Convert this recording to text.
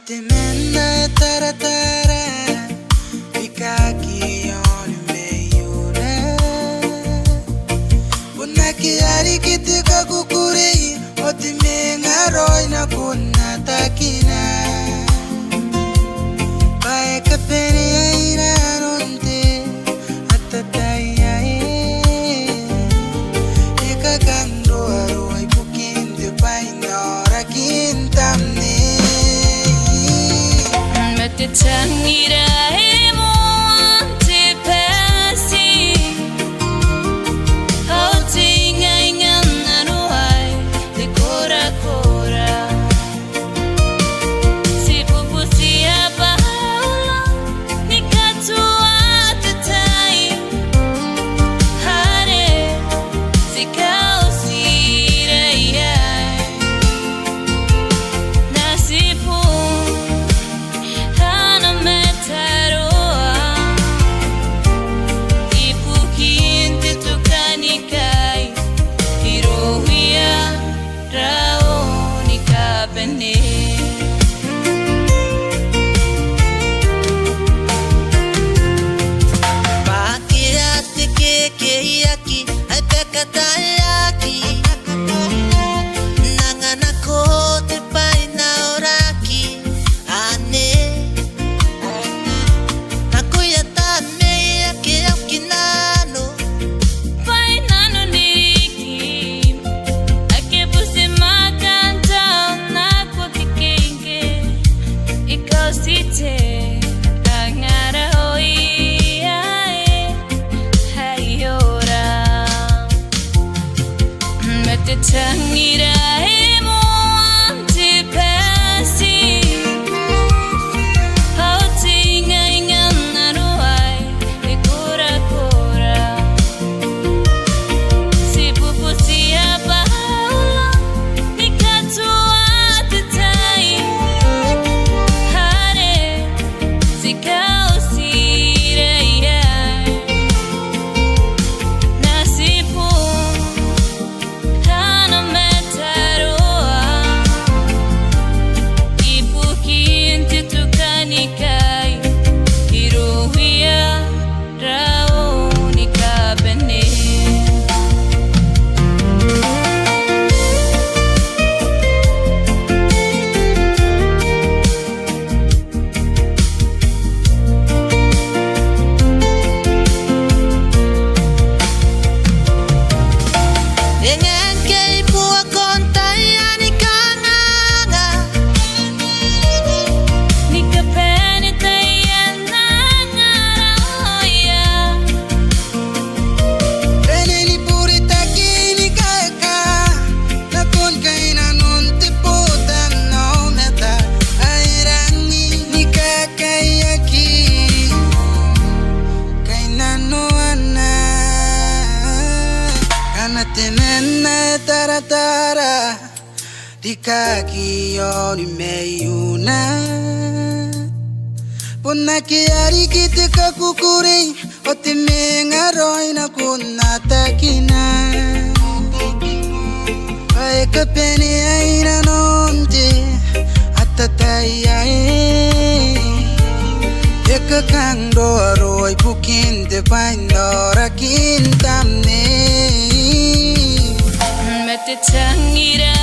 Temanna Taratara Rikaaki on meyuna Bunaki ari kitika kukuri Otimenga Roya kuna takina Bae kapeni aina ronde Atataya Eka kando aro ay bukinde painora kintamne Tangira emo ante pasi Hautinga Ngkana Roya de cora cora Si pupusia paula ni katua tetai Hare si kausira ya Nasipu Tangira emo ante pasi Hautinga Ngkana Roya de cora cora Si pupusia paula ni katua tetai Hare si kausira ya Nasipu Temanna Taratara Rikaaki on meyuna Bunaki ari kitika kukuri Otimenga Roya kuna takina Bae kapeni aina ronde Atataya Eka kando aro ay bukinde painora kintamne Tangira